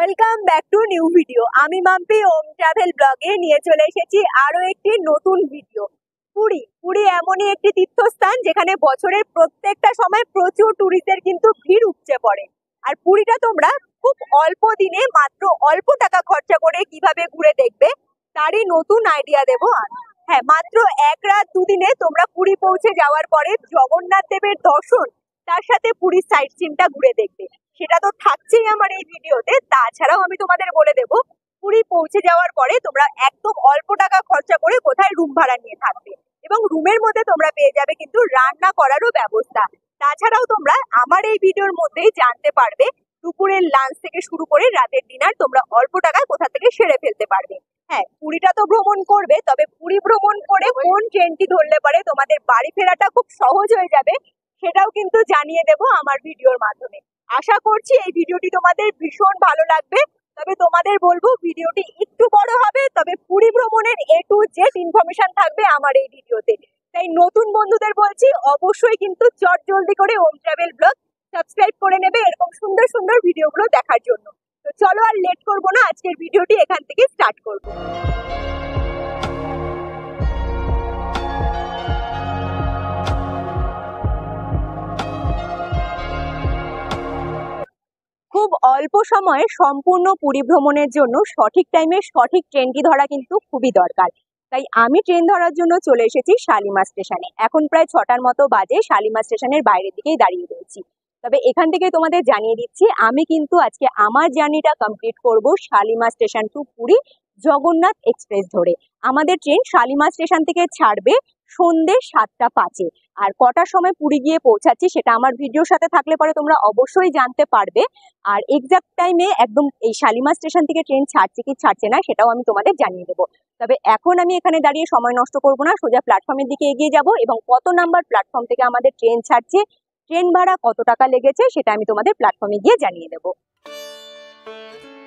Welcome back to new video. আমি মাম্পি ওম travel ব্লগে নিয়ে চলে এসেছি আরো একটি নতুন ভিডিও। পুরী এমনই একটি তীর্থস্থান যেখানে বছরের প্রত্যেকটা সময় প্রচুর টুরিস্টদের কিন্তু ভিড় উপচে পড়ে। আর পুরীটা তোমরা খুব অল্প দিনে মাত্র অল্প টাকা খরচা করে কিভাবে ঘুরে দেখবে তারই নতুন আইডিয়া দেবো আমি। হ্যাঁ, মাত্র এক রাত দুদিনে তোমরা পুরী পৌঁছে যাওয়ার পরে জগন্নাথ দেবের দর্শন, তার সাথে পুরীর সাইট সিনটা ঘুরে দেখবে। সেটা তো থাকছেই আমার এই ভিডিওতে। তাছাড়াও আমি তোমাদের বলে দেবো পুরী পৌঁছে যাওয়ার পরে তোমরা একদম অল্প টাকা খরচা করে কোথায় রুম ভাড়া নিয়ে থাকবে, এবং রুমের মধ্যে তোমরা পেয়ে যাবে কিন্তু রান্না করারও ব্যবস্থা। তাছাড়াও তোমরা আমার এই ভিডিওর মধ্যেই জানতে পারবে দুপুরের লাঞ্চ থেকে শুরু করে রাতের ডিনার তোমরা অল্প টাকায় কোথা থেকে সেরে ফেলতে পারবে। হ্যাঁ, পুরীটা তো ভ্রমণ করবে, তবে পুরী ভ্রমণ করে কোন ট্রেনটি ধরলে পারে তোমাদের বাড়ি ফেরাটা খুব সহজ হয়ে যাবে সেটাও কিন্তু জানিয়ে দেবো আমার ভিডিওর মাধ্যমে। আশা করছি এই ভিডিওটি তোমাদের ভীষণ ভালো লাগবে। তবে তোমাদের বলবো ভিডিওটি একটু বড় হবে, তবে পুরী ভ্রমণের A to Z ইনফরমেশন থাকবে আমার এই ভিডিওতে। তাই নতুন বন্ধুদের বলছি অবশ্যই কিন্তু চটজলদি করে ওম ট্রাভেল ব্লগ সাবস্ক্রাইব করে নেবে এরকম সুন্দর সুন্দর ভিডিওগুলো দেখার জন্য। তো চলো আর লেট করবো না, আজকের ভিডিওটি এখান থেকে স্টার্ট করবো। খুব অল্প সময়ে সম্পূর্ণ পুরী ভ্রমণের জন্য সঠিক টাইমে সঠিক ট্রেনটি ধরা কিন্তু খুবই দরকার। তাই আমি ট্রেন ধরার জন্য চলে এসেছি শালিমার স্টেশনে। এখন প্রায় 6টার মতো বাজে, শালিমার স্টেশনের বাইরের দিকেই দাঁড়িয়ে রয়েছি। তবে এখান থেকে তোমাদের জানিয়ে দিচ্ছি আমি কিন্তু আজকে আমার জার্নিটা কমপ্লিট করব Shalimar station to Puri Jagannath express ধরে। আমাদের ট্রেন শালিমার স্টেশন থেকে ছাড়বে সন্ধ্যে 7টা 5-এ। আর কটার সময় পুরী গিয়ে পৌঁছাচ্ছি সেটা আমার ভিডিওর সাথে থাকলে পরে তোমরা অবশ্যই জানতে পারবে। আর এক্সাক্ট টাইমে একদম এই শালিমার স্টেশন থেকে ট্রেন ছাড়ছে কি ছাড়ছে না সেটাও আমি তোমাদের জানিয়ে দেবো। তবে এখন আমি এখানে দাঁড়িয়ে সময় নষ্ট করব না, সোজা প্ল্যাটফর্মের দিকে এগিয়ে যাব এবং কত নাম্বার প্ল্যাটফর্ম থেকে আমাদের ট্রেন ছাড়ছে, ট্রেন ভাড়া কত টাকা লেগেছে সেটা আমি তোমাদের প্ল্যাটফর্মে গিয়ে জানিয়ে দেবো।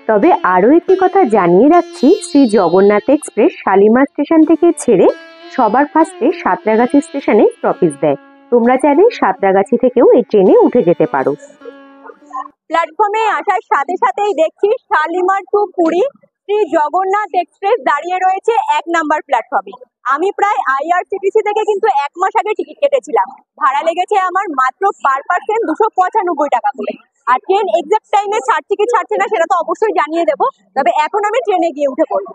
তবে আরও একটি কথা জানিয়ে রাখছি, শ্রী জগন্নাথ এক্সপ্রেস শালিমার স্টেশন থেকে ছেড়ে সবার ফার্স্টে সাঁতরাগাছি স্টেশনে স্টপেজ দেয়। তোমরা চাইলে সাঁতরাগাছি থেকেও এই ট্রেনে উঠে যেতে পারো। প্ল্যাটফর্মে আসার সাথে সাথেই দেখছি শালিমার টু পুরী শ্রী জগন্নাথ এক্সপ্রেস দাঁড়িয়ে রয়েছে 1 নাম্বার প্ল্যাটফর্মে। আমি প্রায় IRCTC থেকে কিন্তু 1 মাস আগে টিকিট কেটেছিলাম। ভাড়া লেগেছে আমার মাত্র পার পার্সন 295 টাকা করে। আর ট্রেন এক্সাক্ট টাইমে ছাড়ছে কি ছাড়ছে না সেটা তো অবশ্যই জানিয়ে দেবো। তবে এখন আমি ট্রেনে গিয়ে উঠে পড়বো।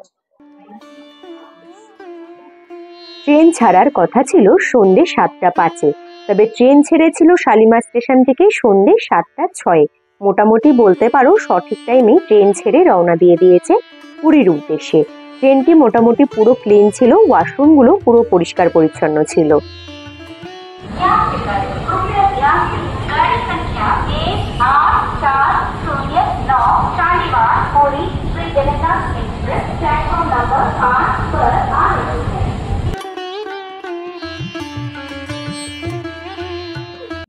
ট্রেন ছাড়ার কথা ছিল সন্ধ্যে 7টা 5-এ, তবে ট্রেন ছেড়েছিল শালিমার স্টেশন থেকে সন্ধ্যে 7টা 6-এ। মোটামুটি বলতে পারো সঠিক টাইমে ট্রেন ছেড়ে রওনা দিয়ে দিয়েছে পুরীর উদ্দেশ্যে। ট্রেনটি মোটামুটি পুরো ক্লিন ছিল, ওয়াশরুমগুলো পুরো পরিষ্কার পরিচ্ছন্ন ছিল।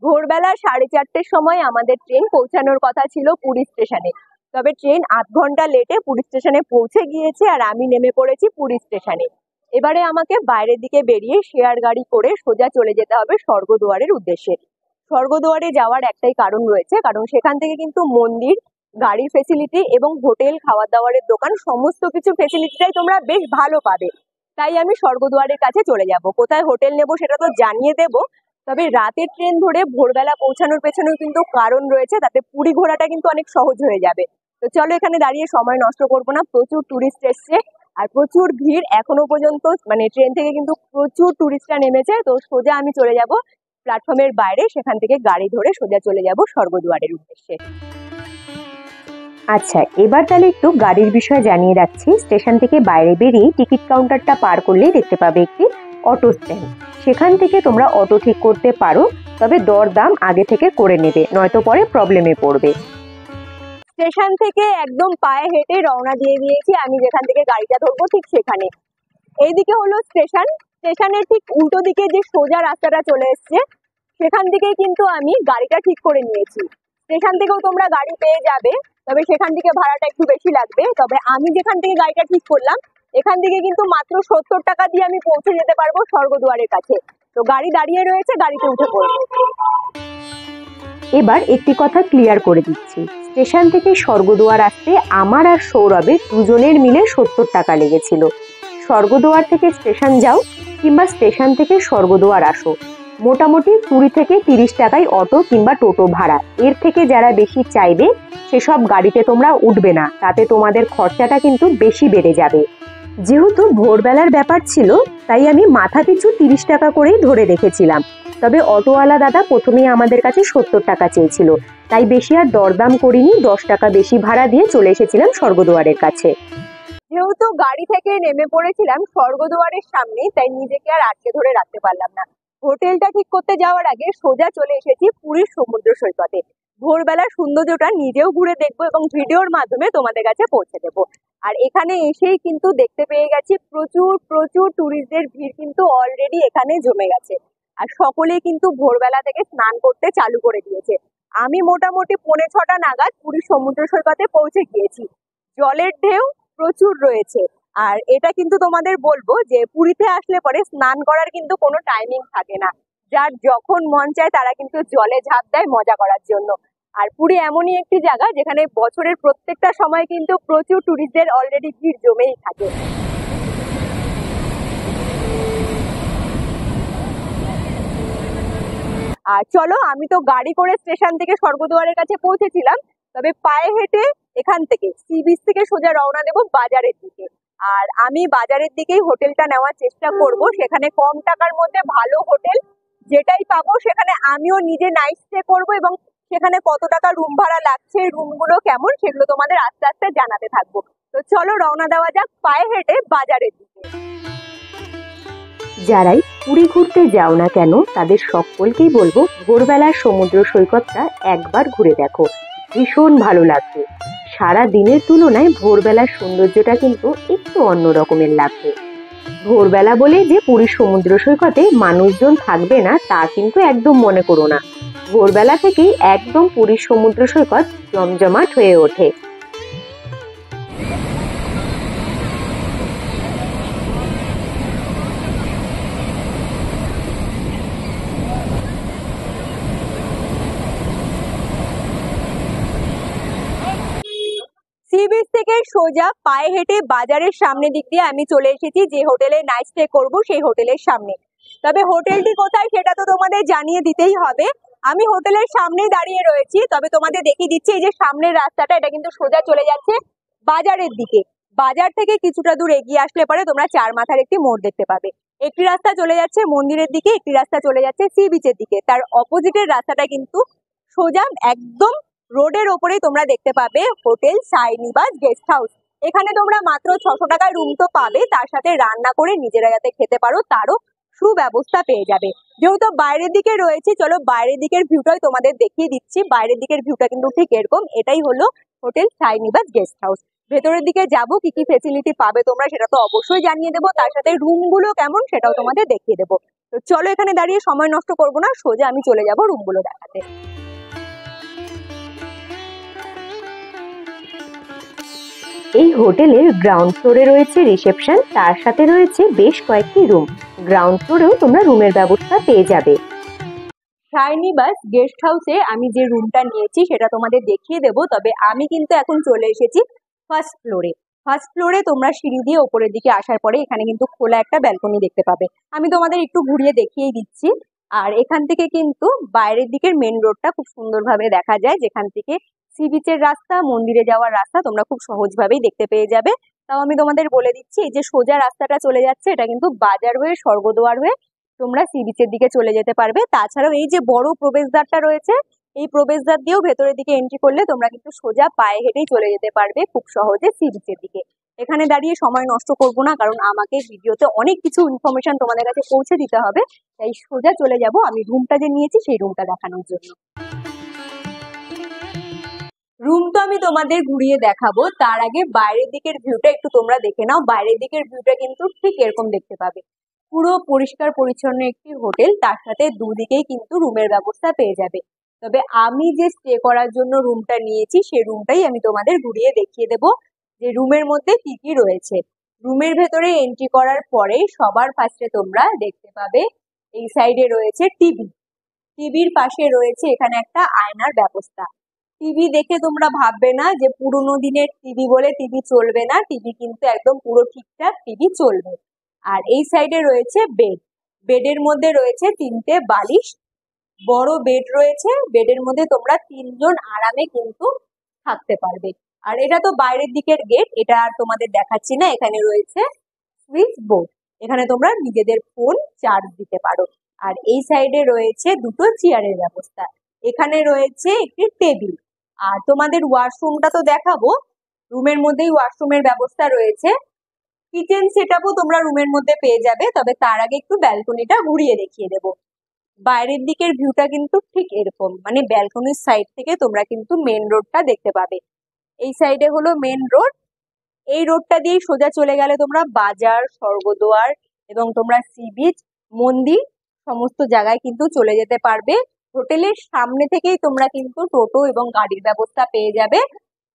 ভোরবেলা 4:30-র সময় আমাদের ট্রেন পৌঁছানোর কথা ছিল পুরী স্টেশনে। তবে ট্রেন 8 ঘন্টা লেটে পুরী স্টেশনে পৌঁছে গিয়েছে আর আমি নেমে পড়েছি পুরী স্টেশনে। এবারে আমাকে বাইরের দিকে বেরিয়ে শেয়ার গাড়ি করে সোজা চলে যেতে হবে স্বর্গদুয়ারের উদ্দেশ্যে। স্বর্গদুয়ারে যাওয়ার একটাই কারণ রয়েছে, কারণ সেখান থেকে কিন্তু মন্দির, গাড়ির ফেসিলিটি এবং হোটেল, খাওয়া দাওয়ারের দোকান সমস্ত কিছু ফেসিলিটিটাই তোমরা বেশ ভালো পাবে। তাই আমি স্বর্গদুয়ারের কাছে চলে যাব। কোথায় হোটেল নেব সেটা তো জানিয়ে দেবো। তবে রাতের ট্রেন ধরে ভোরবেলা পৌঁছানোর পেছনেও কিন্তু কারণ রয়েছে, তাতে পুরী ঘোরাটা কিন্তু অনেক সহজ হয়ে যাবে। তো চলো এখানে দাঁড়িয়ে সময় নষ্ট করবো না। প্রচুর টুরিস্ট এসছে আর প্রচুর ভিড় এখনো পর্যন্ত, মানে ট্রেন থেকে কিন্তু প্রচুর টুরিস্টরা নেমেছে। তো সোজা আমি চলে যাব প্ল্যাটফর্মের বাইরে, সেখান থেকে গাড়ি ধরে সোজা চলে যাব স্বর্গদুয়ারের উদ্দেশ্যে। আচ্ছা, এবার তাহলে একটু গাড়ির বিষয়ে জানিয়ে রাখছি। স্টেশন থেকে বাইরে বেরিয়ে টিকিট কাউন্টারটা পার করলেই দেখতে পাবে একটি অটো স্ট্যান্ড। সেখান থেকে তোমরা অটো ঠিক করতে পারো, তবে দরদাম আগে থেকে করে নেবে, নয়তো পরে প্রবলেমে পড়বে। স্টেশন থেকে একদম পায়ে হেঁটে রওনা দিয়ে দিয়েছি আমি যেখান থেকে গাড়িটা ধরবো ঠিক সেখানে। এইদিকে হলো স্টেশন। স্টেশনের ঠিক উল্টো দিকে যে সোজা রাস্তাটা চলে এসছে সেখান থেকে কিন্তু আমি গাড়িটা ঠিক করে নিয়েছি। স্টেশন থেকেও তোমরা গাড়ি পেয়ে যাবে, তবে সেখান থেকে ভাড়াটা একটু বেশি লাগবে। তবে আমি যেখান থেকে গাড়িটা ঠিক করলাম এখান থেকে কিন্তু মাত্র 70 টাকা দিয়ে আমি পৌঁছে যেতে পারবো স্বর্গদুয়ারের কাছে। তো গাড়ি দাঁড়িয়ে রয়েছে, গাড়িতে উঠে পড়বো। এবার একটি কথা ক্লিয়ার করে দিচ্ছি, স্টেশন থেকে স্বর্গদুয়ার আসতে আমার আর সৌরভের দুজনের মিলে 70 টাকা লেগেছিল। স্বর্গদুয়ার থেকে স্টেশন যাও কিংবা স্টেশন থেকে স্বর্গদুয়ার আসো, মোটামুটি 20 থেকে 30 টাকায় অটো কিংবা টোটো ভাড়া। এর থেকে যারা বেশি চাইবে সেসব গাড়িতে তোমরা উঠবে না, তাতে তোমাদের খরচাটা কিন্তু বেশি বেড়ে যাবে। যেহেতু ভোরবেলার ব্যাপার ছিল তাই আমি মাথা পিছু 30 টাকা করেই ধরে রেখেছিলাম। তবে অটোওয়ালা দাদা প্রথমেই আমাদের কাছে 70 টাকা চেয়েছিল, তাই বেশি আর দরদাম করিনি, 10 টাকা বেশি ভাড়া দিয়ে চলে এসেছিলাম স্বর্গদুয়ারের কাছে। যেহেতু গাড়ি থেকে নেমে পড়েছিলাম স্বর্গদুয়ারের সামনে, তাই নিজেকে আর আটকে ধরে রাখতে পারলাম না। হোটেলটা ঠিক করতে যাওয়ার আগে সোজা চলে এসেছি পুরীর সমুদ্র সৈকতে। ভোরবেলার সৌন্দর্যটা নিজেও ঘুরে দেখবো এবং ভিডিওর মাধ্যমে তোমাদের কাছে পৌঁছে দেবো। আর এখানে এসেই কিন্তু দেখতে পেয়ে গেছি প্রচুর প্রচুর ট্যুরিস্টদের ভিড় কিন্তু অলরেডি এখানে জমে গেছে। আর সকলেই কিন্তু ভোরবেলা থেকে স্নান করতে চালু করে দিয়েছে। আমি মোটামুটি 6:45 নাগাদ পুরীর সমুদ্র সৈকতে পৌঁছে গিয়েছি। জলের ঢেউ প্রচুর রয়েছে। আর এটা কিন্তু তোমাদের বলবো যে পুরীতে আসলে পরে স্নান করার কিন্তু কোনো টাইমিং থাকে না, যার যখন মন চায় তারা কিন্তু জলে ঝাঁপ দেয় মজা করার জন্য। আর পুরী এমনই একটি জায়গা যেখানে বছরের প্রত্যেকটা সময় কিন্তু প্রচুর ট্যুরিস্টদের অলরেডি ভিড় জমেই থাকে। আর চলো, আমি তো গাড়ি করে স্টেশন থেকে স্বর্গদুয়ারের কাছে পৌঁছেছিলাম, তবে পায়ে হেঁটে এখান থেকে সি বিচ থেকে সোজা রওনা দেবো বাজারের দিকে। আর আমি বাজারের দিকেই হোটেলটা নেওয়ার চেষ্টা করব, সেখানে কম টাকার মধ্যে ভালো হোটেল যেটাই পাবো সেখানে আমিও নিজে নাইট স্টে করবো এবং সেখানে কত টাকা রুম ভাড়া লাগছে, রুমগুলো কেমন, সেগুলো তোমাদের আস্তে আস্তে জানাতে থাকবো। তো চলো রওনা দেওয়া যাক পায়ে হেঁটে বাজারের দিকে। যারাই পুরী ঘুরতে যাও না কেন তাদের সকলকেই বলবো ভোরবেলার সমুদ্র সৈকতটা একবার ঘুরে দেখো, ভীষণ ভালো লাগবে। সারা দিনের তুলনায় ভোরবেলার সৌন্দর্যটা কিন্তু একটু অন্য রকমের লাগবে। ভোরবেলা বলে যে পুরীর সমুদ্র সৈকতে মানুষজন থাকবে না তা কিন্তু একদম মনে করো না, ভোরবেলা থেকেই একদম পুরীর সমুদ্র সৈকত জমজমাট হয়ে ওঠে। সি বিচ থেকে সোজা পায়ে হেঁটে বাজারের সামনে দিক দিয়ে আমি চলে এসেছি যে হোটেলে নাইট স্টে করবো সেই হোটেলের সামনে। তবে হোটেলটি কোথায় সেটা তো তোমাদের জানিয়ে দিতেই হবে। আমি হোটেলের সামনেই দাঁড়িয়ে রয়েছি, তবে তোমাদের দেখিয়ে দিচ্ছি এই যে সামনের রাস্তাটা, এটা কিন্তু সোজা চলে যাচ্ছে বাজারের দিকে। বাজার থেকে কিছুটা দূর এগিয়ে আসলে পরে তোমরা চার মাথার একটি মোড় দেখতে পাবে। একটি রাস্তা চলে যাচ্ছে মন্দিরের দিকে, একটি রাস্তা চলে যাচ্ছে সি বিচের দিকে। তার অপোজিটের রাস্তাটা কিন্তু সোজা একদম রোডের ওপরেই তোমরা দেখতে পাবে হোটেল সাই নিবাস গেস্ট হাউস। এখানে তোমরা মাত্র 600 টাকায় রুম তো পাবে, তার সাথে রান্না করে নিজেরা যাতে খেতে পারো তারও সুব্যবস্থা পেয়ে যাবে। যেহেতু বাইরের দিকে রয়েছে, চলো বাইরের দিকের ভিউটাই তোমাদের দেখিয়ে দিচ্ছি। বাইরের দিকের ভিউটা কিন্তু ঠিক এরকম, এটাই হলো হোটেল সাই নিবাস গেস্ট হাউস। ভেতরের দিকে যাবো, কি কি ফেসিলিটি পাবে তোমরা সেটা তো অবশ্যই জানিয়ে দেবো, তার সাথে রুমগুলো কেমন সেটাও তোমাদের দেখিয়ে দেবো। তো চলো এখানে দাঁড়িয়ে সময় নষ্ট করবো না, সোজা আমি চলে যাবো রুমগুলো দেখাতে। এই হোটেলের গ্রাউন্ড ফ্লোরে রয়েছে রিসেপশন, তার সাথে রয়েছে বেশ কয়েকটি রুম। গ্রাউন্ড ফ্লোরেও তোমরা রুমের ব্যবস্থা পেয়ে যাবে। সাই নিবাস গেস্ট হাউসে আমি যে রুমটা নিয়েছি সেটা তোমাদের দেখিয়ে দেবো, তবে আমি কিন্তু এখন চলে এসেছি ফার্স্ট ফ্লোরে। ফার্স্ট ফ্লোরে তোমরা সিঁড়ি দিয়ে ওপরের দিকে আসার পরে এখানে কিন্তু খোলা একটা ব্যালকনি দেখতে পাবে, আমি তোমাদের একটু ঘুরিয়ে দেখিয়ে দিচ্ছি। আর এখান থেকে কিন্তু বাইরের দিকের মেন রোডটা খুব সুন্দরভাবে দেখা যায়, যেখান থেকে সি বিচের রাস্তা, মন্দিরে যাওয়ার রাস্তা তোমরা খুব সহজভাবেই দেখতে পেয়ে যাবে। তাও আমি তোমাদের বলে দিচ্ছি, এই যে সোজা রাস্তাটা চলে যাচ্ছে এটা কিন্তু বাজার হয়ে স্বর্গদুয়ার হয়ে তোমরা সি বিচের দিকে চলে যেতে পারবে। তাছাড়াও এই যে বড় প্রবেশদ্বারটা রয়েছে, এই প্রবেশদ্বার দিয়েও ভেতরের দিকে এন্ট্রি করলে তোমরা কিন্তু সোজা পায়ে হেঁটেই চলে যেতে পারবে খুব সহজে সি বিচের দিকে। এখানে দাঁড়িয়ে সময় নষ্ট করবো না, কারণ আমাকে ভিডিওতে অনেক কিছু ইনফরমেশন তোমাদের কাছে পৌঁছে দিতে হবে, তাই সোজা চলে যাব আমি রুমটা যে নিয়েছি সেই রুমটা দেখানোর জন্য। রুম তো আমি তোমাদের ঘুরিয়ে দেখাবো, তার আগে বাইরের দিকের ভিউটা একটু তোমরা দেখে নাও। বাইরের দিকের ভিউটা কিন্তু ঠিক এরকম দেখতে পাবে, পুরো পরিষ্কার পরিচ্ছন্ন একটি হোটেল, তার সাথে দুদিকেই কিন্তু রুমের ব্যবস্থা পেয়ে যাবে। তবে আমি যে স্টে করার জন্য রুমটা নিয়েছি সেই রুমটাই আমি তোমাদের ঘুরিয়ে দেখিয়ে দেবো যে রুমের মধ্যে কি কি রয়েছে। রুমের ভেতরে এন্ট্রি করার পরে সবার ফার্স্টে তোমরা দেখতে পাবে এই সাইডে রয়েছে টিভি। টিভির পাশে রয়েছে এখানে একটা আয়নার ব্যবস্থা। টিভি দেখে তোমরা ভাববে না যে পুরোনো দিনের টিভি বলে টিভি চলবে না, টিভি কিন্তু একদম পুরো ঠিকঠাক টিভি চলবে। আর এই সাইডে রয়েছে বেড, বেডের মধ্যে রয়েছে 3টে বালিশ, বড় বেড রয়েছে, বেডের মধ্যে তোমরা 3জন আরামে কিন্তু থাকতে পারবে। আর এটা তো বাইরের দিকের গেট, এটা আর তোমাদের দেখাচ্ছি না। এখানে রয়েছে সুইচ বোর্ড, এখানে তোমরা নিজেদের ফোন চার্জ দিতে পারো। আর এই সাইডে রয়েছে 2টো চেয়ারের ব্যবস্থা, এখানে রয়েছে একটি টেবিল। আর তোমাদের ওয়াশরুমটা তো দেখাবো, রুমের মধ্যেই ওয়াশরুমের ব্যবস্থা রয়েছে। কিচেন সেটআপও তোমরা রুমের মধ্যে পেয়ে যাবে, তবে তার আগে একটু ব্যালকনিটা ঘুরিয়ে দেখিয়ে দেবো। বাইরের দিকের ভিউটা কিন্তু ঠিক এরকম, মানে ব্যালকনির সাইড থেকে তোমরা কিন্তু মেন রোডটা দেখতে পাবে। এই সাইডে হলো মেন রোড, এই রোডটা দিয়ে সোজা চলে গেলে তোমরা বাজার, স্বর্গদুয়ার এবং তোমরা সি বিচ, মন্দির সমস্ত জায়গায় কিন্তু চলে যেতে পারবে। হোটেলের সামনে থেকেই তোমরা কিন্তু টোটো এবং গাড়ির ব্যবস্থা পেয়ে যাবে।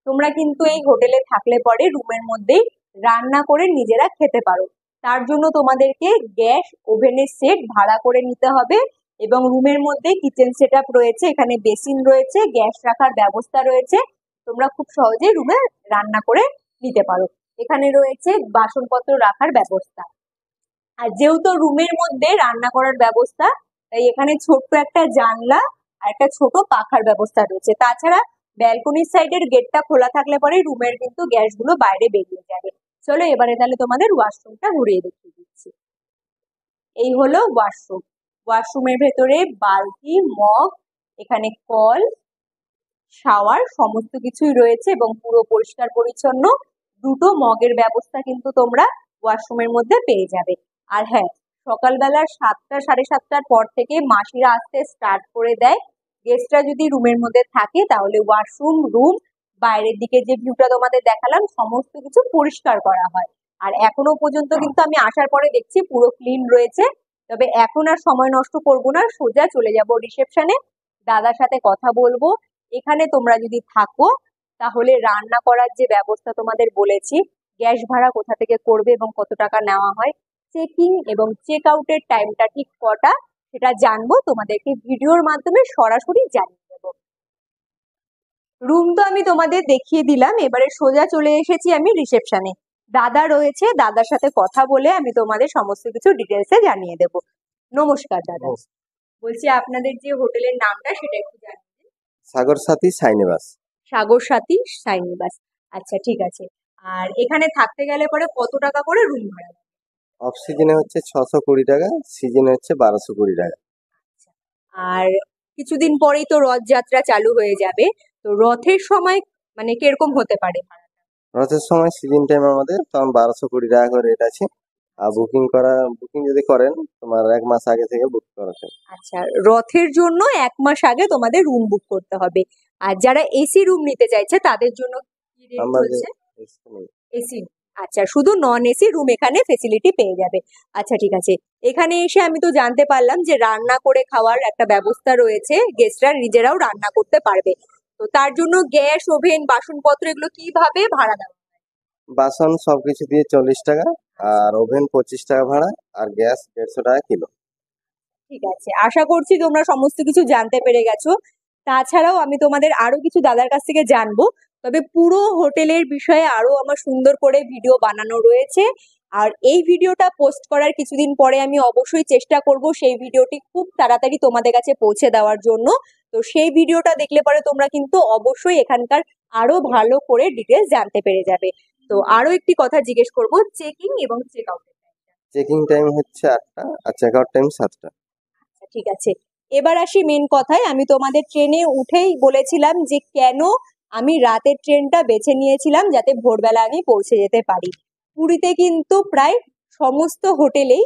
তোমরা কিন্তু এই হোটেলে থাকলে পরে রুমের মধ্যেই রান্না করে নিজেরা খেতে পারো। তার জন্য তোমাদেরকে গ্যাস ওভেনের সেট ভাড়া করে নিতে হবে এবং রুমের মধ্যে কিচেন সেটআপ রয়েছে, এখানে বেসিন রয়েছে, গ্যাস রাখার ব্যবস্থা রয়েছে, তোমরা খুব সহজেই রুমে রান্না করে নিতে পারো। এখানে রয়েছে বাসনপত্র রাখার ব্যবস্থা। আর যেহেতু রুমের মধ্যে রান্না করার ব্যবস্থা, তাই এখানে ছোট্ট একটা জানলা আর একটা ছোট পাখার ব্যবস্থা রয়েছে। তাছাড়া ব্যালকনির সাইডের গেটটা খোলা থাকলে পরে রুমের কিন্তু গ্যাসগুলো বাইরে বেরিয়ে যাবে। চলো এবারে তাহলে তোমাদের ওয়াশরুমটা ঘুরিয়ে দেখিয়ে দিচ্ছি। এই হলো ওয়াশরুম, ওয়াশরুমের ভেতরে বালতি, মগ, এখানে কল, শাওয়ার সমস্ত কিছুই রয়েছে এবং পুরো পরিষ্কার পরিচ্ছন্ন। 2টো মগের ব্যবস্থা কিন্তু তোমরা ওয়াশরুমের মধ্যে পেয়ে যাবে। আর হ্যাঁ, সকালবেলা 7টা 7:30টার পর থেকে মাসিরা আসতে স্টার্ট করে দেয়। গেস্টরা যদি রুমের মধ্যে থাকে তাহলে ওয়াশরুম, রুম, বাইরের দিকে যে ভিউটা তোমাদের দেখালাম সমস্ত কিছু পরিষ্কার করা হয়। আর এখনো পর্যন্ত কিন্তু আমি আসার পরে দেখছি পুরো ক্লিন রয়েছে। তবে এখন আর সময় নষ্ট করবো না, সোজা চলে যাব রিসেপশনে, দাদার সাথে কথা বলবো। এখানে তোমরা যদি থাকো তাহলে রান্না করার যে ব্যবস্থা তোমাদের বলেছি, গ্যাস ভাড়া কোথা থেকে করবে এবং কত টাকা নেওয়া হয়, চেকিং এবং চেক আউটের টাইমটা ঠিক কটা সেটা জানবো, তোমাদেরকে ভিডিওর মাধ্যমে সরাসরি জানিয়ে দেবো। রুম তো আমি তোমাদের দেখিয়ে দিলাম, এবারে সোজা চলে এসেছি আমি রিসেপশনে। দাদা রয়েছে, দাদার সাথে কথা বলে আমি তোমাদের সমস্ত কিছু ডিটেলসে জানিয়ে দেবো। নমস্কার দাদা, বলছি আপনাদের যে হোটেলের নামটা সেটা একটু জানিয়ে। সাগর সাথী সাইনিবাস। সাগর সাথী সাইনিবাস, আচ্ছা ঠিক আছে। আর এখানে থাকতে গেলে পরে কত টাকা করে রুম ভাড়া? অফ সিজনে হচ্ছে 620 টাকা, সিজনে হচ্ছে 1220 টাকা। আর কিছুদিন পরেই তো রথযাত্রা চালু হয়ে যাবে, তো রথের সময় মানে কিরকম হতে পারে? রথের সময় সিজন টাইম আমাদের তখন 1220 টাকা করে রেট আছে। আর বুকিং যদি করেন তোমার 1 মাস আগে থেকে বুক করাতে। আচ্ছা, রথের জন্য 1 মাস আগে তোমাদের রুম বুক করতে হবে। আর যারা এসি রুম নিতে চাইছে তাদের জন্য কি রেট আমাদের চলছে? এসি, আচ্ছা, শুধু নন এসি রুম এখানে ফেসিলিটি পেয়ে যাবে। আচ্ছা ঠিক আছে, এখানে এসে আমি তো জানতে পারলাম যে রান্না করে খাওয়ার একটা ব্যবস্থা রয়েছে, গেস্টরা নিজেরাও রান্না করতে পারবে। তো তার জন্য গ্যাস, ওভেন, বাসনপত্র এগুলো কিভাবে ভাড়া দেওয়া? বাসন সবকিছু দিয়ে 40 টাকা, আর ওভেন 25 টাকা ভাড়া, আর গ্যাস 150 টাকা কিলো। ঠিক আছে, আশা করছি তোমরা সমস্ত কিছু জানতে পেরে গেছো। তাছাড়াও আমি তোমাদের আরো কিছু দাদার কাছ থেকে জানবো, তবে পুরো হোটেলের বিষয়ে আরো আমার সুন্দর করে ভিডিও বানানো রয়েছে। আর এই ভিডিওটা পোস্ট করার কিছুদিন পরে আমি অবশ্যই চেষ্টা করব সেই ভিডিওটি খুব তাড়াতাড়ি তোমাদের কাছে পৌঁছে দেওয়ার জন্য। তো সেই ভিডিওটা দেখলে পরে তোমরা কিন্তু অবশ্যই এখানকার আরো ভালো করে ডিটেলস জানতে পেরে যাবে। তো আরো একটি কথা জিজ্ঞেস করব, চেকিং এবং চেক আউট। চেকিং টাইম হচ্ছে 8টা আর চেক আউট টাইম 7টা। ঠিক আছে, এবার আসি মেন কথায়। আমি তোমাদের ট্রেনে উঠেই বলেছিলাম যে কেন আমি রাতের ট্রেনটা বেছে নিয়েছিলাম, যাতে ভোরবেলা আমি পৌঁছে যেতে পারি। পুরীতে কিন্তু প্রায় সমস্ত হোটেলেই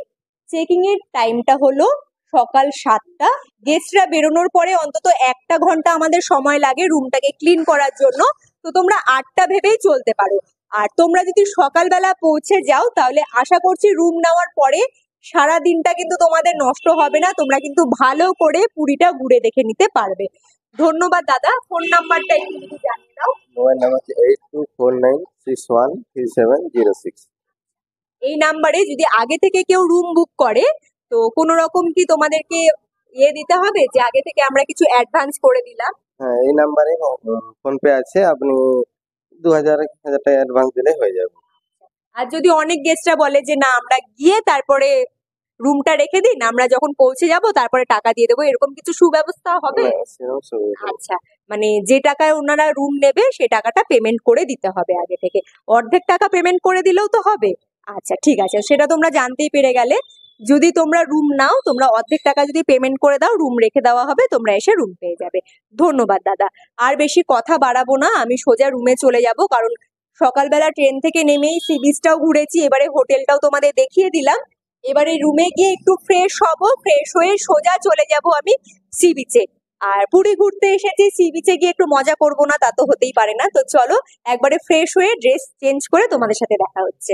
চেকিং এর টাইমটা হলো সকাল 7টা। গেস্টরা বেরোনোর পরে অন্তত 1টা ঘন্টা আমাদের সময় লাগে রুমটাকে ক্লিন করার জন্য। তো তোমরা 8টা ভেবেই চলতে পারো। আর তোমরা যদি সকালবেলা পৌঁছে যাও তাহলে আশা করছি রুম নেওয়ার পরে সারা দিনটা কিন্তু তোমাদের নষ্ট হবে না, তোমরা কিন্তু ভালো করে পুরীটা ঘুরে দেখে নিতে পারবে। ধন্যবাদ দাদা, ফোন নাম্বারটা একটু যদি জানিয়ে দাও। মোবাইল নাম্বার হচ্ছে 8249613706। এই নাম্বারে যদি আগে থেকে কেউ রুম বুক করে তো কোনো রকম কি তোমাদেরকে দিতে হবে যে আগে থেকে আমরা কিছু অ্যাডভান্স করে দিলাম? হ্যাঁ, এই নাম্বারে ফোন পে আছে, আপনি 1,000 টাকা অ্যাডভান্স দিলে হয়ে যাবে। আর যদি অনেক গেস্টরা বলে যে না আমরা গিয়ে তারপরে রুমটা রেখে দিন, আমরা যখন পৌঁছে যাব তারপরে টাকা দিয়ে দেবো, এরকম কিছু সুব্যবস্থা হবে? হ্যাঁ, সেরকম সুবিধা। আচ্ছা, মানে যে টাকায় ওনারা রুম নেবে সে টাকাটা পেমেন্ট করে দিতে হবে আগে থেকে, অর্ধেক টাকা পেমেন্ট করে দিলেও তো হবে? আচ্ছা ঠিক আছে, সেটা তোমরা জানতেই পেরে গেলে। যদি তোমরা রুম নাও, তোমরা অর্ধেক টাকা যদি পেমেন্ট করে দাও, রুম রেখে দেওয়া হবে, তোমরা এসে রুম পেয়ে যাবে। ধন্যবাদ দাদা। আর বেশি কথা বাড়াবো না, আমি সোজা রুমে চলে যাব, কারণ সকালবেলা ট্রেন থেকে নেমেই সি বিচটাও ঘুরেছি, এবারে হোটেলটাও তোমাদের দেখিয়ে দিলাম। এবারে রুমে গিয়ে একটু ফ্রেশ হব, ফ্রেশ হয়ে সোজা চলে যাব আমি সি বিচে। আর পুরী ঘুরতে এসেছি, সি বিচে গিয়ে একটু মজা করবো না তা তো হতেই পারে না। তো চলো একবারে ফ্রেশ হয়ে ড্রেস চেঞ্জ করে তোমাদের সাথে দেখা হচ্ছে।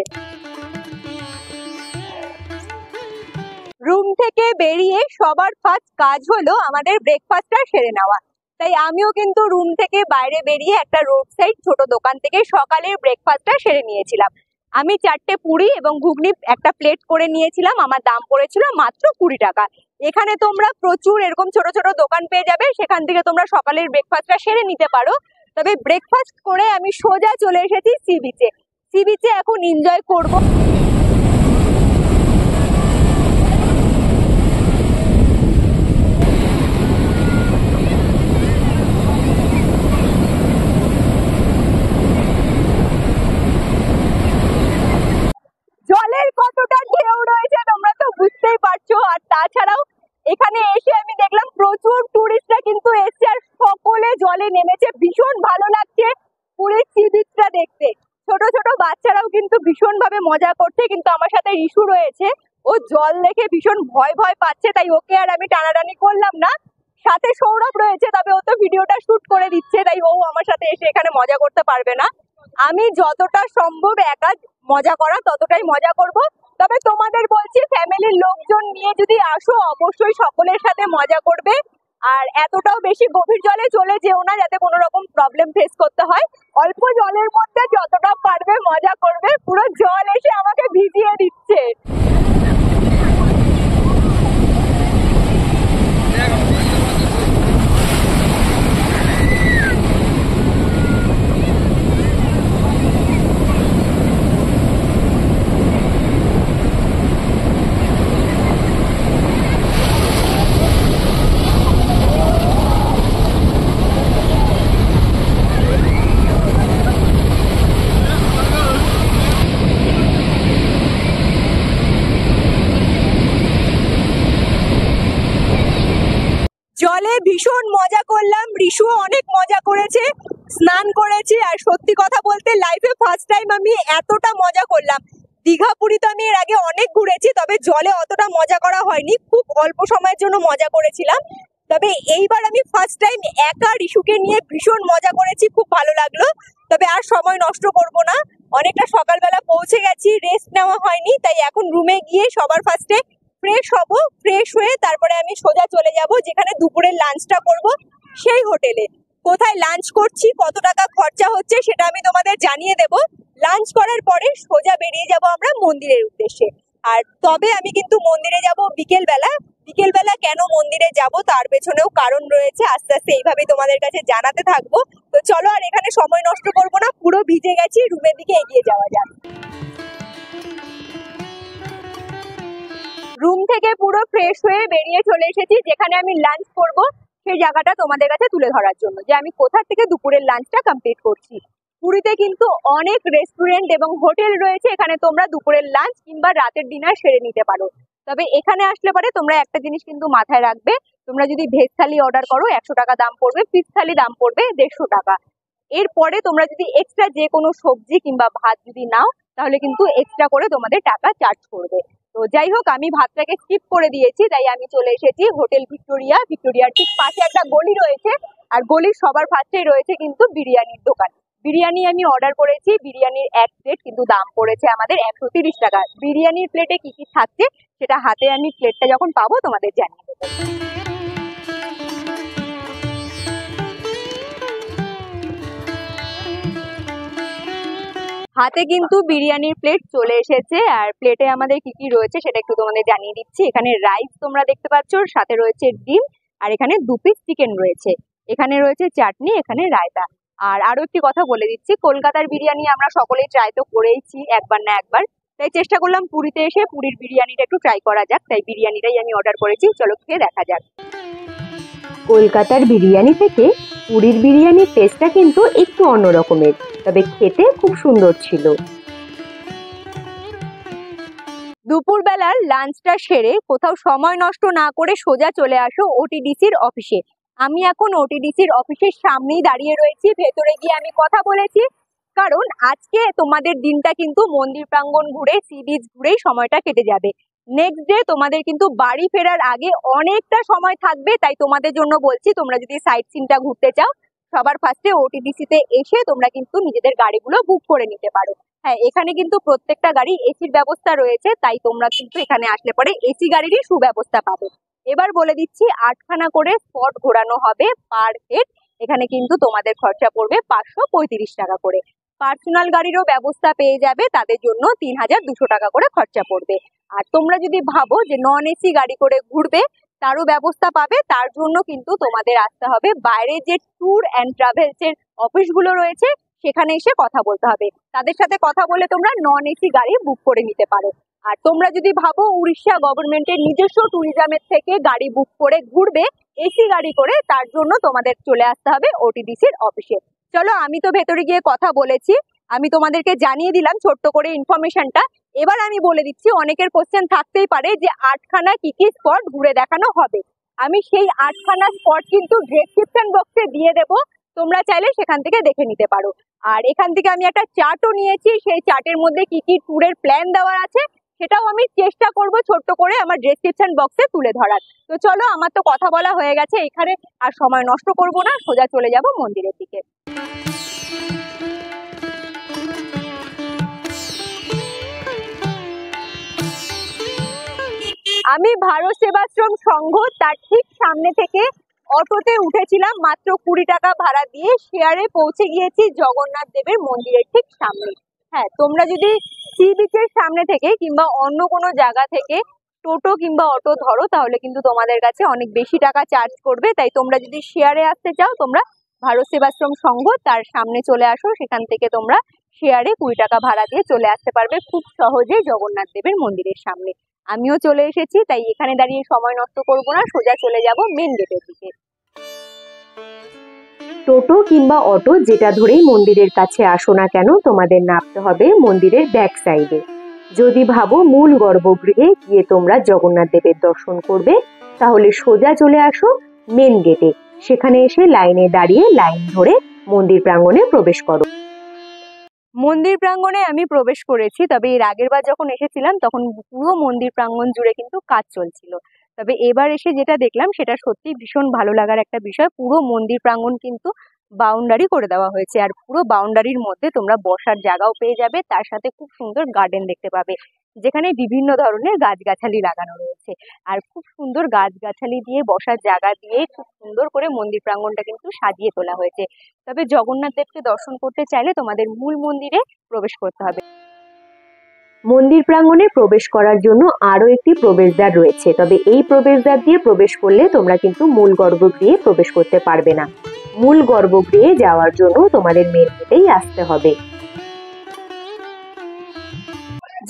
রুম থেকে বেরিয়ে সবার ফার্স্ট কাজ হলো আমাদের ব্রেকফাস্টটা সেরে নেওয়া। তাই আমিও কিন্তু রুম থেকে বাইরে বেরিয়ে একটা রোড সাইড ছোট দোকান থেকে সকালের ব্রেকফাস্টটা সেরে নিয়েছিলাম। আমি 4টে পুরি এবং ঘুগনি একটা প্লেট করে নিয়েছিলাম, আমার দাম পড়েছিল মাত্র 20 টাকা। এখানে তোমরা প্রচুর এরকম ছোট ছোট দোকান পেয়ে যাবে, সেখান থেকে তোমরা সকালের ব্রেকফাস্টটা সেরে নিতে পারো। তবে ব্রেকফাস্ট করে আমি সোজা চলে এসেছি সি বিচে। সি বিচে এখন এনজয় করবো। জলের কতটা ঢেউ রয়েছে তোমরা তো বুঝতেই পারছো। আর তাছাড়াও এখানে এসে আমি দেখলাম প্রচুর টুরিস্টরা কিন্তু এসছে, আর সকলে জলে নেমেছে, ভীষণ ভালো লাগছে পুরীর সি বিচটা দেখতে। ছোট ছোট বাচ্চারাও কিন্তু ভীষণ ভাবে মজা করছে, কিন্তু আমার সাথে রিশু রয়েছে, ও জল দেখে ভীষণ ভয় ভয় পাচ্ছে, তাই ওকে আর আমি টানাটানি করলাম না। সাথে সৌরভ রয়েছে, তবে ও তো ভিডিওটা শুট করে দিচ্ছে, তাই ও আমার সাথে এসে এখানে মজা করতে পারবে না। আমি যতটা সম্ভব একা মজা করা ততটাই মজা করব। তবে তোমাদের বলছি ফ্যামিলির লোকজন নিয়ে যদি আসো অবশ্যই সকলের সাথে মজা করবে। আর এতটাও বেশি গভীর জলে চলে যেও না যাতে কোনো রকম প্রবলেম ফেস করতে হয়। অল্প জলের মধ্যে যতটা পারবে মজা করবে। পুরো জল এসে আমাকে ভিজিয়ে দিচ্ছে। জলে ভীষণ মজা করলাম, রিশু অনেক মজা করেছে, স্নান করেছি। আর সত্যি কথা বলতে লাইফে ফার্স্ট টাইম আমি এতটা মজা করলাম। দীঘা পুরী তো আমি এর আগে অনেক ঘুরেছি, তবে জলে অতটা মজা করা হয়নি, খুব অল্প সময়ের জন্য মজা করেছিলাম। তবে এইবার আমি ফার্স্ট টাইম একা রিশুকে নিয়ে ভীষণ মজা করেছি, খুব ভালো লাগলো। তবে আর সময় নষ্ট করব না, অনেকটা সকালবেলা পৌঁছে গেছি, রেস্ট নেওয়া হয়নি, তাই এখন রুমে গিয়ে সবার ফার্স্টে ফ্রেশ হব। ফ্রেশ হয়ে তারপরে আমি সোজা চলে যাব যেখানে দুপুরের লাঞ্চটা করব, সেই হোটেলে। কোথায় লাঞ্চ করছি, কত টাকা খরচা হচ্ছে সেটা আমি তোমাদের জানিয়ে দেব। লাঞ্চ করার পরে সোজা বেরিয়ে যাব আমরা মন্দিরের উদ্দেশ্যে। আর তবে আমি কিন্তু মন্দিরে যাব বিকেলবেলা। বিকেলবেলা কেন মন্দিরে যাব তার পেছনেও কারণ রয়েছে, আস্তে আস্তে এইভাবেই তোমাদের কাছে জানাতে থাকবো। তো চলো আর এখানে সময় নষ্ট করব না, পুরো ভিজে গেছি, রুমের দিকে এগিয়ে যাওয়া যাক। রুম থেকে পুরো ফ্রেশ হয়ে বেরিয়ে চলে এসেছি যেখানে আমি লাঞ্চ করব, সেই জায়গাটা তোমাদের কাছে তুলে ধরার জন্য যে আমি কোথা থেকে দুপুরের লাঞ্চটা কমপ্লিট করছি। পুরীতে কিন্তু অনেক রেস্টুরেন্ট এবং হোটেল রয়েছে, এখানে তোমরা দুপুরের লাঞ্চ কিংবা রাতের ডিনার সেরে নিতে পারো। তবে এখানে আসলে পরে তোমরা একটা জিনিস কিন্তু মাথায় রাখবে, তোমরা যদি ভেজ থালি অর্ডার করো 100 টাকা দাম পড়বে, ফিশ থালি দাম পড়বে 150 টাকা। এরপরে তোমরা যদি এক্সট্রা যে কোনো সবজি কিংবা ভাত যদি নাও তাহলে কিন্তু এক্সট্রা করে তোমাদের টাকা চার্জ করবে। তো যাই হোক, আমি ভাতটাকে স্কিপ করে দিয়েছি, তাই আমি চলে এসেছি হোটেল ভিক্টোরিয়া। ভিক্টোরিয়ার ঠিক পাশে একটা গলি রয়েছে, আর গলির সবার ফার্স্টেই রয়েছে কিন্তু বিরিয়ানির দোকান। বিরিয়ানি আমি অর্ডার করেছি, বিরিয়ানির এক প্লেট কিন্তু দাম পড়েছে আমাদের 130 টাকা। বিরিয়ানির প্লেটে কি কি থাকছে সেটা হাতে আমি প্লেটটা যখন পাবো তোমাদের জানিয়ে দেবো। হাতে কিন্তু বিরিয়ানির প্লেট চলে এসেছে, আর প্লেটে আমাদের কি কি রয়েছে সেটা একটু তোমাদের জানিয়ে দিচ্ছি। এখানে রাইস তোমরা দেখতে পাচ্ছ, সাথে রয়েছে ডিম, আর এখানে 2 পিস চিকেন রয়েছে। এখানে রয়েছে চাটনি, এখানে রায়তা। আর আরো একটি কথা বলে দিচ্ছি, কলকাতার বিরিয়ানি আমরা সকলেই ট্রাই তো করেইছি একবার না একবার, তাই চেষ্টা করলাম পুরীতে এসে পুরীর বিরিয়ানিটা একটু ট্রাই করা যাক, তাই বিরিয়ানিটাই আমি অর্ডার করেছি। চলো খেয়ে দেখা যাক। কলকাতার বিরিয়ানি থেকে পুরীর বিরিয়ানির টেস্টটা কিন্তু একটু অন্য রকমের, তবে খেতে খুব সুন্দর ছিল। দুপুরবেলার লাঞ্চটা সেরে কোথাও সময় নষ্ট না করে সোজা চলে আসো ওটিডিসির অফিসে। আমি এখন ওটিডিসির অফিসের সামনেই দাঁড়িয়ে রয়েছি, ভেতরে গিয়ে আমি কথা বলেছি, কারণ আজকে তোমাদের দিনটা কিন্তু মন্দির প্রাঙ্গণ ঘুরে সি বিচ ঘুরেই সময়টা কেটে যাবে। নেক্সট ডে তোমাদের কিন্তু বাড়ি ফেরার আগে অনেকটা সময় থাকবে, তাই তোমাদের জন্য বলছি, তোমরা যদি সাইট সিনটা ঘুরতে চাও সবার ফার্স্টে ওটিডিসিতে এসে তোমরা কিন্তু নিজেদের গাড়িগুলো বুক করে নিতে পারো। হ্যাঁ, এখানে কিন্তু প্রত্যেকটা গাড়ি এসির ব্যবস্থা রয়েছে, তাই তোমরা কিন্তু এখানে আসলে পরে এসি গাড়িরই সুব্যবস্থা পাবে। এবার বলে দিচ্ছি, 8খানা করে স্পট ঘোরানো হবে পার হেড। এখানে কিন্তু তোমাদের খরচা পড়বে 535 টাকা করে। পার্সোনাল গাড়িরও ব্যবস্থা পেয়ে যাবে, তাদের জন্য 3200 টাকা করে খরচা পড়বে। আর তোমরা যদি ভাবো যে নন এসি গাড়ি করে ঘুরবে, তারও ব্যবস্থা পাবে। তার জন্য কিন্তু তোমাদের আসতে হবে বাইরে যে ট্যুর অ্যান্ড ট্রাভেলস এর অফিসগুলো রয়েছে সেখানে এসে কথা বলতে হবে। তাদের সাথে কথা বলে তোমরা নন এসি গাড়ি বুক করে নিতে পারো। আর তোমরা যদি ভাবো উড়িষ্যা গভর্নমেন্টের নিজস্ব ট্যুরিজমের থেকে গাড়ি বুক করে ঘুরবে এসি গাড়ি করে, তার জন্য তোমাদের চলে আসতে হবে ওটিডিসির অফিসে। চলো, আমি তো ভেতরে গিয়ে কথা বলেছি, আমি তোমাদেরকে জানিয়ে দিলাম ছোট্ট করে ইনফরমেশনটা। এবার আমি বলে দিচ্ছি, অনেকের কোশ্চেন থাকতেই পারে যে 8খানা কি কি স্পট ঘুরে দেখানো হবে। আমি সেই 8খানা স্পট কিন্তু ডেসক্রিপশন বক্সে দিয়ে দেবো, তোমরা চাইলে সেখান থেকে দেখে নিতে পারো। আর এখান থেকে আমি একটা চার্টও নিয়েছি, সেই চার্টের মধ্যে কি কি ট্যুরের প্ল্যান দেওয়া আছে সেটাও আমি চেষ্টা করব ছোট্ট করে আমার ডেসক্রিপশন বক্সে তুলে ধরার। তো চলো, আমার তো কথা বলা হয়ে গেছে এখানে, আর সময় নষ্ট করব না, সোজা চলে যাব মন্দিরের দিকে। আমি ভারত সেবাশ্রম সংঘ তার ঠিক সামনে থেকে অটোতে উঠেছিলাম, মাত্র 20 টাকা ভাড়া দিয়ে শেয়ারে পৌঁছে গিয়েছি জগন্নাথ দেবের মন্দিরের ঠিক সামনে। হ্যাঁ, তোমরা যদি সি বিচের সামনে থেকে কিংবা অন্য কোনো জায়গা থেকে টোটো কিংবা অটো ধরো, তাহলে কিন্তু তোমাদের কাছে অনেক বেশি টাকা চার্জ করবে। তাই তোমরা যদি শেয়ারে আসতে চাও, তোমরা ভারত সেবাশ্রম সংঘ তার সামনে চলে আসো, সেখান থেকে তোমরা শেয়ারে 20 টাকা ভাড়া দিয়ে চলে আসতে পারবে খুব সহজে জগন্নাথ দেবের মন্দিরের সামনে। আমিও চলে এসেছি, তাই এখানে দাঁড়িয়ে সময় নষ্ট করব না, সোজা চলে যাব মেন গেটের দিকে। টোটো কিংবা অটো যেটা ধরেই মন্দিরের কাছে আসো না কেন, তোমাদের নামতে হবে মন্দিরের ব্যাক সাইডে। যদি ভাবো মূল গর্ভগৃহে গিয়ে তোমরা জগন্নাথ দেবের দর্শন করবে, তাহলে সোজা চলে আসো মেন গেটে। সেখানে এসে লাইনে দাঁড়িয়ে লাইন ধরে মন্দির প্রাঙ্গণে প্রবেশ করো। মন্দির প্রাঙ্গণে আমি প্রবেশ করেছি, তবে এর আগের বার যখন এসেছিলাম তখন পুরো মন্দির প্রাঙ্গণ জুড়ে কিন্তু কাজ চলছিল। তবে এবার এসে যেটা দেখলাম সেটা সত্যি ভীষণ ভালো লাগার একটা বিষয়। পুরো মন্দির প্রাঙ্গণ কিন্তু বাউন্ডারি করে দেওয়া হয়েছে, আর পুরো বাউন্ডারির মধ্যে তোমরা বসার জায়গাও পেয়ে যাবে, তার সাথে খুব সুন্দর গার্ডেন দেখতে পাবে, যেখানে বিভিন্ন ধরনের গাছগাছালি লাগানো রয়েছে। আর খুব সুন্দর গাছগাছালি দিয়ে বসার জায়গা দিয়ে খুব সুন্দর করে মন্দির প্রাঙ্গণটা কিন্তু সাজিয়ে তোলা হয়েছে। তবে জগন্নাথ দেবকে দর্শন করতে চাইলে তোমাদের মূল মন্দিরে প্রবেশ করতে হবে। মন্দির প্রাঙ্গণে প্রবেশ করার জন্য আরো একটি প্রবেশদ্বার রয়েছে, তবে এই প্রবেশদ্বার দিয়ে প্রবেশ করলে তোমরা কিন্তু মূল গর্ভগৃহে প্রবেশ করতে পারবে না। মূল গর্ভগৃহে যাওয়ার জন্য তোমাদের মেন গেটেই আসতে হবে।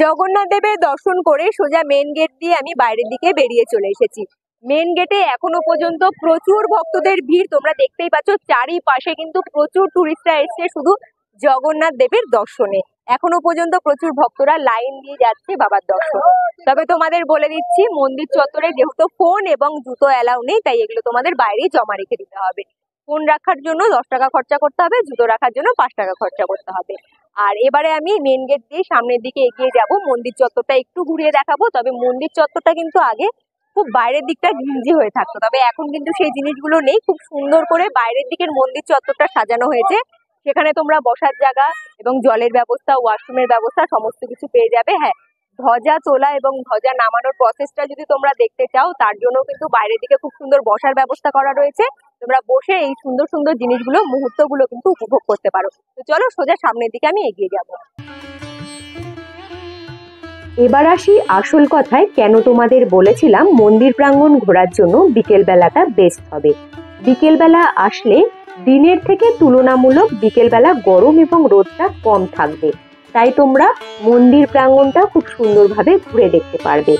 জগন্নাথ দেবের দর্শন করে সোজা মেন গেট দিয়ে আমি বাইরের দিকে বেরিয়ে চলে এসেছি। মেন গেটে এখনো পর্যন্ত প্রচুর ভক্তদের ভিড় তোমরা দেখতেই পাচ্ছ, চারিপাশে কিন্তু প্রচুর টুরিস্টরা এসছে শুধু জগন্নাথ দেবের দর্শনে। এখনো পর্যন্ত প্রচুর ভক্তরা লাইন দিয়ে যাচ্ছে বাবার দর্শনে। তবে তোমাদের বলে দিচ্ছি, মন্দির চত্বরে যেহেতু ফোন এবং জুতো অ্যালাউ নেই, তাই এগুলো তোমাদের বাইরেই জমা রেখে দিতে হবে। ফোন রাখার জন্য 10 টাকা খরচা করতে হবে, জুতো রাখার জন্য 5 টাকা খরচা করতে হবে। আর এবারে আমি মেন গেট দিয়ে সামনের দিকে এগিয়ে যাব, মন্দির চত্বরটা একটু ঘুরিয়ে দেখাবো। তবে মন্দির চত্বরটা কিন্তু আগে খুব বাইরের দিকটা ঘিঞ্জি হয়ে থাকতো, তবে এখন কিন্তু সেই জিনিসগুলো নেই। খুব সুন্দর করে বাইরের দিকের মন্দির চত্বরটা সাজানো হয়েছে, সেখানে তোমরা বসার জায়গা এবং জলের ব্যবস্থা, ওয়াশরুমের ব্যবস্থা সমস্ত কিছু পেয়ে যাবে। হ্যাঁ, ধ্বজা তোলা এবং ধ্বজা নামানোর প্রসেসটা যদি তোমরা দেখতে চাও, তার জন্য কিন্তু বাইরের দিকে খুব সুন্দর বসার ব্যবস্থা করা রয়েছে। তোমরা বসে এই সুন্দর সুন্দর জিনিসগুলো, মুহূর্তগুলো কিন্তু উপভোগ করতে পারো। তো চলো সোজা সামনের দিকে আমি এগিয়ে যাবো। এবার আসি আসল কথায়, কেন তোমাদের বলেছিলাম মন্দির প্রাঙ্গণ ঘোরার জন্য বিকেল বেলাটা বেস্ট হবে। বিকেল বেলা আসলে দিনের থেকে তুলনামূলক বিকেল বেলা গরম এবং রোদটা কম থাকবে, তাই তোমরা মন্দির প্রাঙ্গণটা খুব সুন্দরভাবে ঘুরে দেখতে পারবে।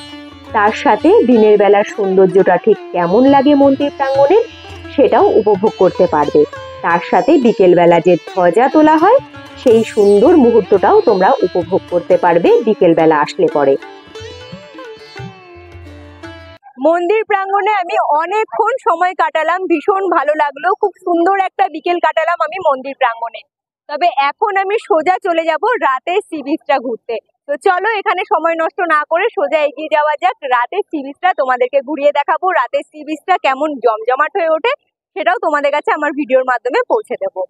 তার সাথে দিনের বেলার সৌন্দর্যটা ঠিক কেমন লাগে মন্দির প্রাঙ্গণে সেটাও উপভোগ করতে পারবে। তার সাথে বিকেল বেলা যে ধ্বজা তোলা হয় সেই সুন্দর মুহূর্তটাও তোমরা উপভোগ করতে পারবে বিকেল বেলা আসলে পরে। মন্দির প্রাঙ্গণে আমি অনেকক্ষণ সময় কাটালাম, ভীষণ ভালো লাগলো, খুব সুন্দর একটা বিকেল কাটালাম আমি মন্দির প্রাঙ্গণে। তবে এখন আমি সোজা চলে যাব রাতের সি বিচটা ঘুরতে। তো চলো এখানে সময় নষ্ট না করে সোজা এগিয়ে যাওয়া যাক, রাতের সি বিচটা তোমাদেরকে ঘুরিয়ে দেখাবো। রাতের সি বিচটা কেমন জমজমাট হয়ে ওঠে সেটাও তোমাদের কাছে আমার ভিডিওর মাধ্যমে পৌঁছে দেবো।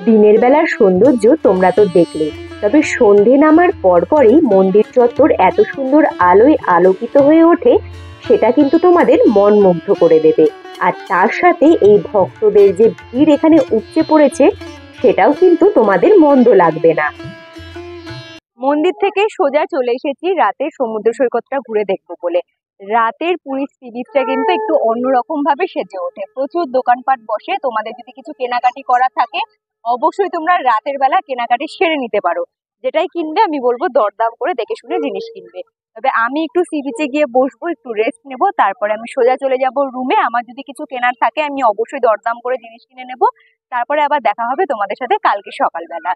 দিনের বেলার সৌন্দর্য তোমরা তো দেখলে, তবে সন্ধে নামার পরপরই মন্দির চত্বর এত সুন্দর আলোয় আলোকিত হয়ে ওঠে, সেটা কিন্তু তোমাদের মন মুগ্ধ করে দেবে। আর তার সাথে এই ভক্তদের যে ভিড় এখানে উপচে পড়েছে সেটাও কিন্তু তোমাদের মন্দ লাগবে না। মন্দির থেকে সোজা চলে এসেছি রাতের সমুদ্র সৈকতটা ঘুরে দেখবো বলে। রাতের পুরীর সি বিচটা কিন্তু একটু অন্যরকম ভাবে সেজে ওঠে, প্রচুর দোকানপাট বসে। তোমাদের যদি কিছু কেনাকাটি করা থাকে অবশ্যই তোমরা রাতের বেলা কেনাকাটি সেরে নিতে পারো। যেটাই কিনবে আমি বলবো দরদাম করে দেখে শুনে জিনিস কিনবে। তবে আমি একটু সি বিচে গিয়ে বসবো, একটু রেস্ট নেবো, তারপরে আমি সোজা চলে যাব রুমে। আমার যদি কিছু কেনার থাকে আমি অবশ্যই দরদাম করে জিনিস কিনে নেবো। তারপরে আবার দেখা হবে তোমাদের সাথে কালকে সকালবেলা।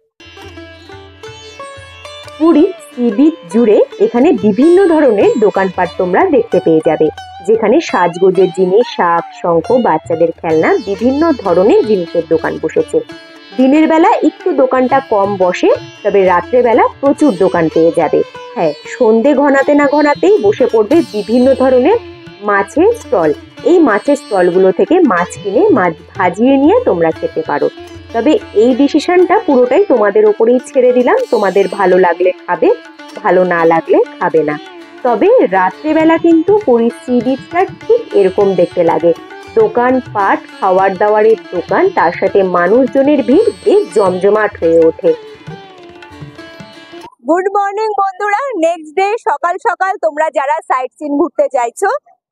পুরী সি বিচ জুড়ে এখানে বিভিন্ন ধরনের দোকানপাট তোমরা দেখতে পেয়ে যাবে, যেখানে সাজগোজের জিনিস, শাক, শঙ্খ, বাচ্চাদের খেলনা, বিভিন্ন ধরনের জিনিসের দোকান বসেছে। দিনের বেলা একটু দোকানটা কম বসে, তবে রাত্রেবেলা প্রচুর দোকান পেয়ে যাবে। হ্যাঁ, সন্ধে ঘনাতে না ঘনাতেই বসে পড়বে বিভিন্ন ধরনের মাছের স্টল। এই মাছের স্টলগুলো থেকে মাছ কিনে মাছ ভাজিয়ে নিয়ে তোমরা খেতে পারো। তবে এই ডিসিশনটা পুরোটাই তোমাদের ওপরেই ছেড়ে দিলাম, তোমাদের ভালো লাগলে খাবে, ভালো না লাগলে খাবে না। তবে রাত্রেবেলা কিন্তু পুরীর সি বিচটা ঠিক এরকম দেখতে লাগে, দোকানপাট, খাওয়ার দাওয়ারের দোকান, তার সাথে মানুষজনের ভিড় বেশ জমজমাট হয়ে ওঠে। গুড মর্নিং বন্ধুরা। নেক্সট ডে সকাল সকাল তোমরা যারা সাইট সিন ঘুরতে চাইছো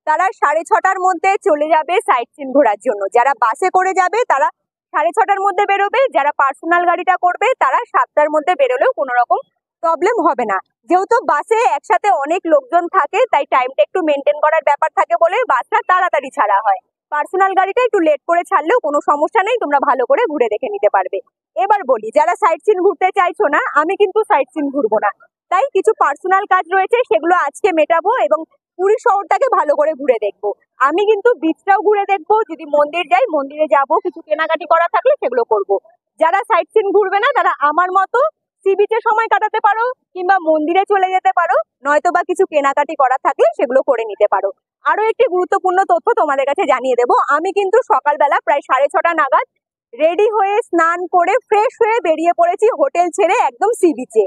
তারা 6:30টার মধ্যে চলে যাবে সাইট সিন ঘোরার জন্য। যারা বাসে করে যাবে তারা 6:30টার মধ্যে বেরোবে, যারা পার্সোনাল গাড়িটা করবে তারা 7টার মধ্যে বেরোলেও কোনো রকম প্রবলেম হবে না। যেহেতু বাসে একসাথে অনেক লোকজন থাকে তাই টাইমটা একটু মেনটেন করার ব্যাপার থাকে বলে বাসটা তাড়াতাড়ি ছাড়া হয়। পার্সোনাল গাড়িটা একটু লেট করে ছাড়লেও কোনো সমস্যা নেই, তোমরা ভালো করে ঘুরে দেখে নিতে পারবে। এবার বলি, যারা সাইট সিন ঘুরতে চাইছো না, আমি কিন্তু সাইট সিন ঘুরবো না, তাই কিছু পার্সোনাল কাজ রয়েছে সেগুলো আজকে মেটাবো এবং পুরী শহরটাকে ভালো করে ঘুরে দেখবো। আমি কিন্তু বিচটাও ঘুরে দেখবো, যদি মন্দির যাই মন্দিরে যাবো, কিছু কেনাকাটি করা থাকলে সেগুলো করবো। যারা সাইট সিন ঘুরবে না তারা আমার মতো সি বিচে সময় কাটাতে পারো কিংবা মন্দিরে চলে যেতে পারো, নয়তো বা কিছু কেনাকাটি করা থাকলে সেগুলো করে নিতে পারো। আরো একটি গুরুত্বপূর্ণ তথ্য তোমাদের কাছে জানিয়ে দেবো, আমি কিন্তু সকালবেলা প্রায় 6:30 নাগাদ রেডি হয়ে স্নান করে ফ্রেশ হয়ে বেরিয়ে পড়েছি হোটেল ছেড়ে একদম সি বিচে।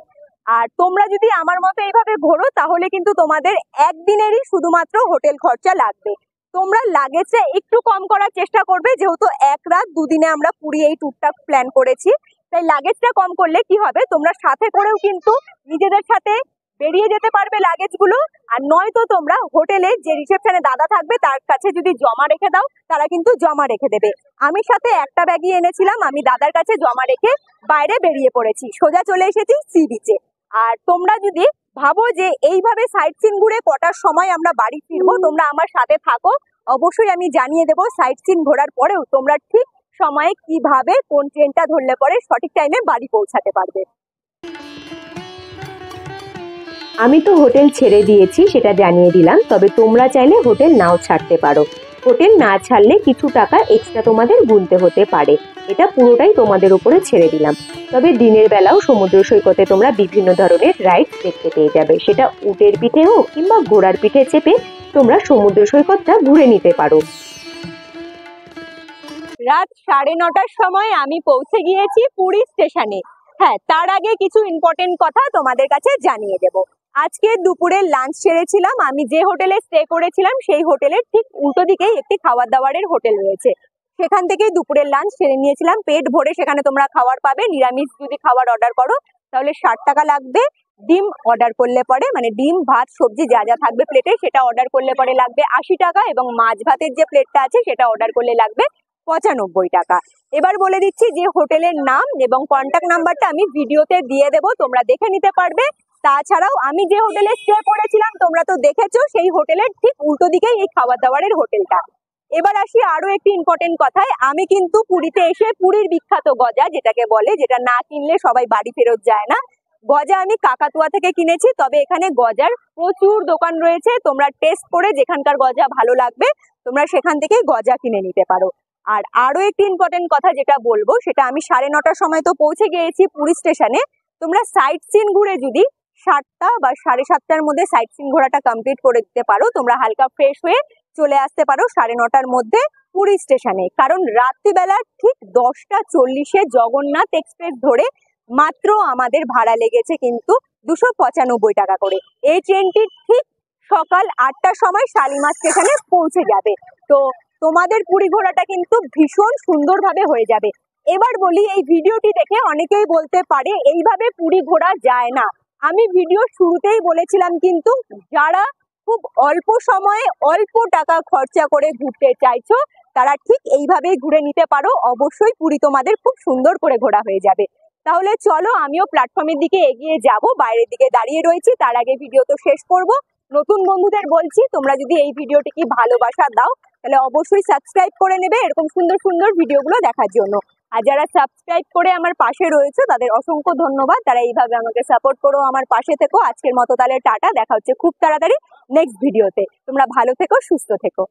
আর তোমরা যদি আমার মতো এইভাবে ঘোরো তাহলে কিন্তু তোমাদের একদিনেরই শুধুমাত্র হোটেল খরচা লাগবে। তোমরা লাগেজটা একটু কম করার চেষ্টা করবে, যেহেতু 1 রাত 2 দিনে আমরা পুরী এই ট্যুরটা প্ল্যান করেছি, তাই লাগেজটা কম করলে কি হবে, তোমরা সাথে করেও কিন্তু নিজেদের সাথে বেরিয়ে যেতে পারবে লাগেজগুলো। আর নয়তো তোমরা হোটেলে যে রিসেপশনে দাদা থাকবে তার কাছে যদি জমা রেখে দাও, তারা কিন্তু জমা রেখে দেবে। আমি সাথে একটা ব্যাগই এনেছিলাম, আমি দাদার কাছে জমা রেখে বাইরে বেরিয়ে পড়েছি, সোজা চলে এসেছি সি বিচে। আর তোমরা যদি ভাবো যে এইভাবে সাইট সিন ঘুরে কটার সময় আমরা বাড়ি ফিরবো, তোমরা আমার সাথে থাকো, অবশ্যই আমি জানিয়ে দেবো সাইট সিন ঘোরার পরেও তোমরা ঠিক সময়ে কিভাবে কোন ট্রেনটা ধরলে পরে সঠিক টাইমে বাড়ি পৌঁছাতে পারবে। আমি তো হোটেল ছেড়ে দিয়েছি সেটা জানিয়ে দিলাম, তবে তোমরা চাইলে হোটেল নাও ছাড়তে পারো। হোটেল না ছাড়লে কিছু টাকা এক্সট্রা তোমাদের গুনতে হতে পারে, এটা পুরোটাই তোমাদের উপরে ছেড়ে দিলাম। তবে দিনের বেলাও সমুদ্র সৈকতে তোমরা বিভিন্ন ধরনের রাইড দেখতে পেয়ে যাবে, সেটা উটের পিঠে হোক কিংবা ঘোড়ার পিঠে চেপে তোমরা সমুদ্র সৈকতটা ঘুরে নিতে পারো। রাত 9:30টার সময় আমি পৌঁছে গিয়েছি পুরী স্টেশনে। হ্যাঁ, তার আগে কিছু ইম্পর্টেন্ট কথা তোমাদের কাছে জানিয়ে দেব। আজকে দুপুরে লাঞ্চ সেরেছিলাম, আমি যে হোটেলে স্টে করেছিলাম সেই হোটেলের ঠিক উল্টো দিকেই একটি খাবার দাবারের হোটেল রয়েছে, সেখান থেকেই দুপুরের লাঞ্চ সেরে নিয়েছিলাম পেট ভরে। সেখানে তোমরা খাবার পাবে, নিরামিষ যদি খাবার অর্ডার করো তাহলে 60 টাকা লাগবে, ডিম অর্ডার করলে পরে মানে ডিম ভাত সবজি যা যা থাকবে প্লেটে সেটা অর্ডার করলে পরে লাগবে 80 টাকা, এবং মাছ ভাতের যে প্লেটটা আছে সেটা অর্ডার করলে লাগবে 95 টাকা। এবার বলে দিচ্ছি যে হোটেলের নাম এবং কন্ট্যাক্ট নাম্বারটা আমি ভিডিওতে দিয়ে দেবো, তোমরা দেখে নিতে পারবে। তাছাড়াও আমি যে হোটেলে স্টে করেছিলাম তোমরা তো দেখেছো, সেই হোটেলের ঠিক উল্টো দিকেই এই খাবার দাবারের হোটেলটা। এবার আসি আরো একটি ইম্পর্টেন্ট কথায়, আমি কিন্তু পুরীতে এসে পুরীর বিখ্যাত গজা যেটাকে বলে, যেটা না কিনলে সবাই বাড়ি ফেরত যায় না, গজা আমি কাকাতুয়া থেকে কিনেছি। তবে এখানে গজার প্রচুর দোকান রয়েছে, তোমরা টেস্ট করে যেখানকার গজা ভালো লাগবে তোমরা সেখান থেকেই গজা কিনে নিতে পারো। আর আরো একটি ইম্পর্টেন্ট কথা যেটা বলবো, সেটা আমি 9:30টার সময় তো পৌঁছে গিয়েছি পুরী স্টেশনে। তোমরা সাইট সিন ঘুরে যদি 7টা বা 7:30টার মধ্যে সাইট সিন ঘোরাটা কমপ্লিট করে দিতে পারো, তোমরা হালকা ফ্রেশ হয়ে চলে আসতে পারো 9:30টার মধ্যে পুরী স্টেশনে। কারণ রাত্রিবেলা ঠিক 10:40-এ জগন্নাথ এক্সপ্রেস ধরে মাত্র আমাদের ভাড়া লেগেছে কিন্তু 295 টাকা করে। এই ট্রেনটি ঠিক সকাল 8টার সময় শালিমার স্টেশনে পৌঁছে যাবে। তো তোমাদের পুরী ঘোরাটা কিন্তু ভীষণ সুন্দরভাবে হয়ে যাবে। এবার বলি, এই ভিডিওটি দেখে অনেকেই বলতে পারে এইভাবে পুরী ঘোরা যায় না। আমি ভিডিওর শুরুতেই বলেছিলাম কিন্তু যারা খুব অল্প সময়ে অল্প টাকা খরচা করে ঘুরতে চাইছো তারা ঠিক এইভাবেই ঘুরে নিতে পারো। অবশ্যই পুরী তোমাদের খুব সুন্দর করে ঘোরা হয়ে যাবে। তাহলে চলো আমিও প্ল্যাটফর্মের দিকে এগিয়ে যাব, বাইরের দিকে দাঁড়িয়ে রয়েছি। তার আগে ভিডিও তো শেষ করব। নতুন বন্ধুদের বলছি, তোমরা যদি এই ভিডিওটিকে ভালোবাসা দাও তাহলে অবশ্যই সাবস্ক্রাইব করে নেবে এরকম সুন্দর সুন্দর ভিডিওগুলো দেখার জন্য। আর যারা সাবস্ক্রাইব করে আমার পাশে রয়েছে তাদের অসংখ্য ধন্যবাদ, তারা এইভাবে আমাকে সাপোর্ট করো, আমার পাশে থেকো। আজকের মতো তাহলে টাটা, দেখা হচ্ছে খুব তাড়াতাড়ি নেক্সট ভিডিওতে। তোমরা ভালো থেকো, সুস্থ থেকো।